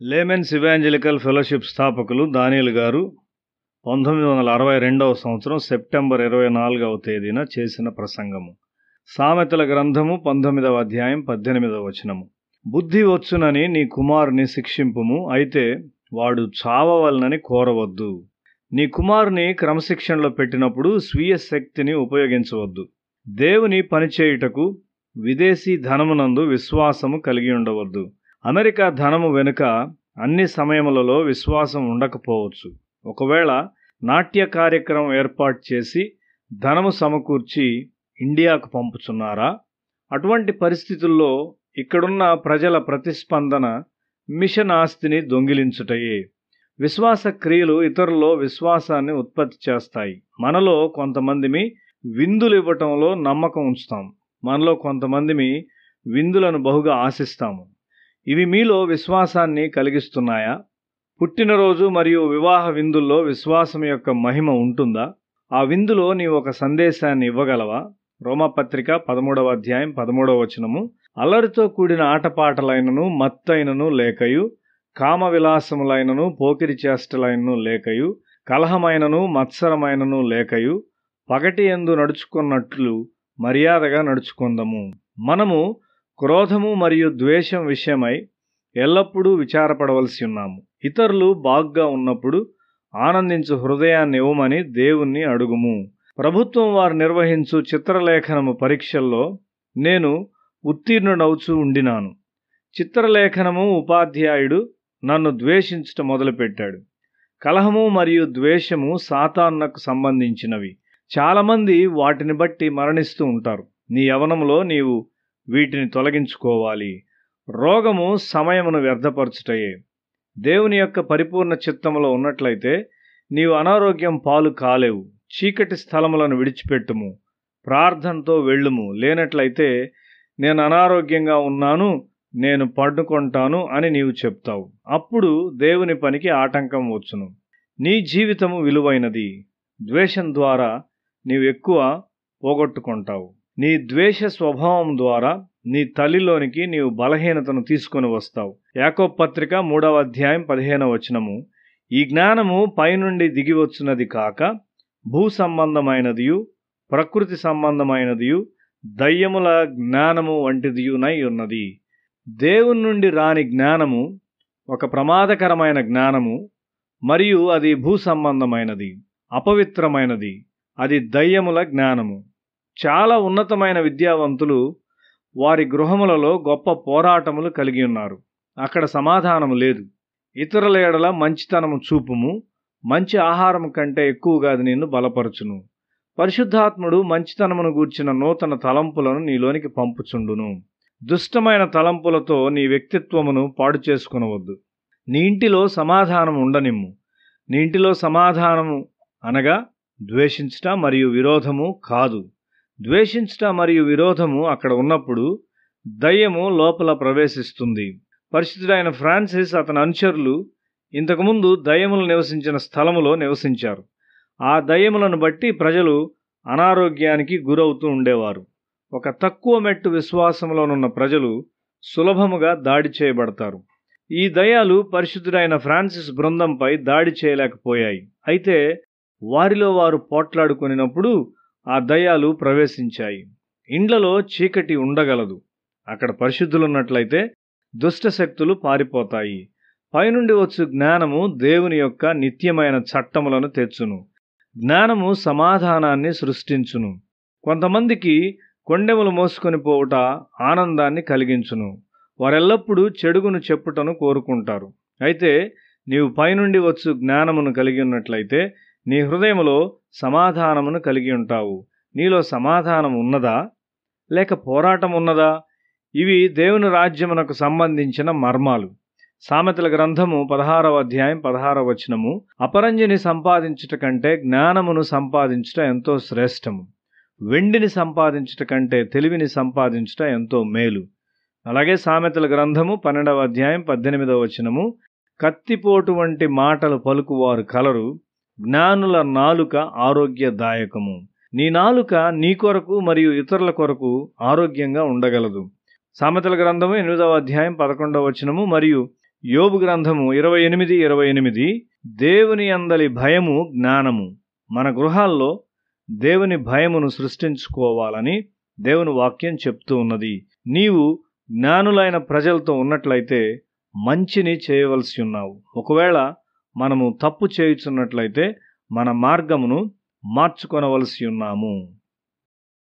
Laymen's evangelical fellowship స్థాపకులు దానియేలు గారు 1962వ సంవత్సరం సెప్టెంబర్ 24వ తేదీన చేసిన ప్రసంగము. సామెతల గ్రంథము 19వ అధ్యాయం 18వ వచనము. బుద్ధి వచ్చునని నీ కుమారుని శిక్షింపుము, అయితే వాడు చావవలనని కోరవద్దు. నీ కుమారుని క్రమశిక్షణలో పెట్టినప్పుడు స్వీయ శక్తిని ఉపయోగించవద్దు. దేవుని పనిచేయుటకు విదేశీ ధనమునందు విశ్వాసము కలిగి ఉండవద్దు. అమెరికా ధనము వెనుక అన్ని సమయములలో విశ్వాసం ఉండకపోవచ్చు. ఒకవేళ నాట్య కార్యక్రమం ఏర్పాటు చేసి ధనము సమకూర్చి ఇండియాకు పంపుచున్నారా? అటువంటి పరిస్థితుల్లో ఇక్కడున్న ప్రజల ప్రతిస్పందన మిషన్ ఆస్తిని దొంగిలించుటయే. విశ్వాస క్రియలు ఇతరుల్లో విశ్వాసాన్ని ఉత్పత్తి చేస్తాయి. మనలో కొంతమందిమి విందులు ఇవ్వటంలో నమ్మకం ఉంచుతాం. మనలో కొంతమందిమి విందులను బహుగా ఆశిస్తాము. ఇవి మీలో విశ్వాసాన్ని కలిగిస్తున్నాయా? పుట్టినరోజు మరియు వివాహ విందుల్లో విశ్వాసం యొక్క మహిమ ఉంటుందా? ఆ విందులో నీవు ఒక సందేశాన్ని ఇవ్వగలవా? రోమాపత్రిక 13వ అధ్యాయం 13వ వచనము. అల్లరితో కూడిన ఆటపాటలైనను మత్తైనను లేకయు, కామ విలాసములైనను పోకిరి చేష్టలైనను లేకయు, కలహమైనను మత్సరమైనను లేకయు, పగటి యందు నడుచుకున్నట్లు మర్యాదగా నడుచుకుందము. మనము క్రోధము మరియు ద్వేషం విషయమై ఎల్లప్పుడూ విచారపడవలసి ఉన్నాము. ఇతరులు బాగ్గా ఉన్నప్పుడు ఆనందించు హృదయాన్ని ఇవ్వమని దేవుణ్ణి అడుగుము. ప్రభుత్వం వారు నిర్వహించు చిత్రలేఖనము పరీక్షల్లో నేను ఉత్తీర్ణుడవుచూ ఉండినాను. చిత్రలేఖనము ఉపాధ్యాయుడు నన్ను ద్వేషించటం మొదలుపెట్టాడు. కలహము మరియు ద్వేషము సాతానునకు సంబంధించినవి. చాలామంది వాటిని బట్టి మరణిస్తూ ఉంటారు. నీ యవ్వనంలో నీవు వీటిని తొలగించుకోవాలి. రోగము సమయమును వ్యర్థపరచుటయే. దేవుని యొక్క పరిపూర్ణ చిత్తములో ఉన్నట్లయితే నీవు అనారోగ్యం పాలు కాలేవు. చీకటి స్థలములను విడిచిపెట్టుము, ప్రార్థనతో వెళ్ళుము. లేనట్లయితే నేను అనారోగ్యంగా ఉన్నాను, నేను పండుకుంటాను అని నీవు చెప్తావు. అప్పుడు దేవుని పనికి ఆటంకం వచ్చును. నీ జీవితము విలువైనది. ద్వేషం ద్వారా నీవు ఎక్కువ పోగొట్టుకుంటావు. నీ ద్వేష స్వభావం ద్వారా నీ తల్లిలోనికి నీవు బలహీనతను తీసుకొని వస్తావు. యాకోబు పత్రిక 3వ అధ్యాయం 15వ వచనము. ఈ జ్ఞానము పైనుండి దిగివచ్చున్నది కాక భూ సంబంధమైనదియు ప్రకృతి సంబంధమైనదియు దయ్యముల జ్ఞానము వంటిదియునై ఉన్నది. దేవుని నుండి రాని జ్ఞానము ఒక ప్రమాదకరమైన జ్ఞానము, మరియు అది భూ సంబంధమైనది, అపవిత్రమైనది. అది దయ్యముల జ్ఞానము. చాలా ఉన్నతమైన విద్యావంతులు వారి గృహములలో గొప్ప పోరాటములు కలిగి ఉన్నారు. అక్కడ సమాధానము లేదు. ఇతరుల ఎడల మంచితనము చూపుము, మంచి ఆహారం కంటే ఎక్కువగా అది నిన్ను బలపరచును. పరిశుద్ధాత్ముడు మంచితనమును గూర్చిన నూతన తలంపులను నీలోనికి పంపుచుండును. దుష్టమైన తలంపులతో నీ వ్యక్తిత్వమును పాడు చేసుకొనవద్దు. నీ ఇంటిలో సమాధానం ఉండనిమ్ము. నీ ఇంటిలో సమాధానము అనగా ద్వేషించుట మరియు విరోధము కాదు. ద్వేషించుట మరియు విరోధము అక్కడ ఉన్నప్పుడు దయ్యము లోపల ప్రవేశిస్తుంది. పరిశుద్ధుడైన ఫ్రాన్సిస్ అతని అనుచరులు ఇంతకుముందు దయ్యములు నివసించిన స్థలములో నివసించారు. ఆ దయ్యములను బట్టి ప్రజలు అనారోగ్యానికి గురవుతూ ఉండేవారు. ఒక తక్కువ మెట్టు విశ్వాసంలోనున్న ప్రజలు సులభముగా దాడి చేయబడతారు. ఈ దయ్యాలు పరిశుద్ధుడైన ఫ్రాన్సిస్ బృందంపై దాడి చేయలేకపోయాయి. అయితే వారిలో వారు పోట్లాడుకొనినప్పుడు ఆ దయ్యాలు ప్రవేశించాయి. ఇండ్లలో చీకటి ఉండగలదు. అక్కడ పరిశుద్ధులున్నట్లయితే దుష్ట శక్తులు పారిపోతాయి. పైనుండి వచ్చు జ్ఞానము దేవుని యొక్క నిత్యమైన చట్టములను తెచ్చును. జ్ఞానము సమాధానాన్ని సృష్టించును. కొంతమందికి కొండెములు మోసుకొని పోవుట ఆనందాన్ని కలిగించును. వారెల్లప్పుడూ చెడుగును చెప్పుటను కోరుకుంటారు. అయితే నీవు పైనుండి వచ్చు జ్ఞానమును కలిగి ఉన్నట్లయితే నీ హృదయములో సమాధానమును కలిగి ఉంటావు. నీలో సమాధానం ఉన్నదా లేక పోరాటం ఉన్నదా? ఇవి దేవుని రాజ్యమునకు సంబంధించిన మర్మాలు. సామెతల గ్రంథము 16వ అధ్యాయం 16వ వచనము. అపరంజిని సంపాదించుట కంటే జ్ఞానమును సంపాదించుట ఎంతో శ్రేష్టము. వెండిని సంపాదించుట కంటే తెలివిని సంపాదించుట ఎంతో మేలు. అలాగే సామెతల గ్రంథము 12వ అధ్యాయం 18వ వచనము. కత్తిపోటు వంటి మాటలు పలుకువారు కలరు, జ్ఞానుల నాలుక ఆరోగ్యదాయకము. నీ నాలుక నీ కొరకు మరియు ఇతరుల కొరకు ఆరోగ్యంగా ఉండగలదు. సామెతల గ్రంథము 8వ అధ్యాయం 11వ వచనము. మరియు యోబు గ్రంథము 28:28 దేవుని యందలి భయము జ్ఞానము. మన గృహాల్లో దేవుని భయమును సృష్టించుకోవాలని దేవుని వాక్యం చెప్తూ ఉన్నది. నీవు జ్ఞానులైన ప్రజలతో ఉన్నట్లయితే మంచిని చేయవలసి ఉన్నావు. ఒకవేళ మనము తప్పు చేయుచున్నట్లయితే మన మార్గమును మార్చుకొనవలసి ఉన్నాము.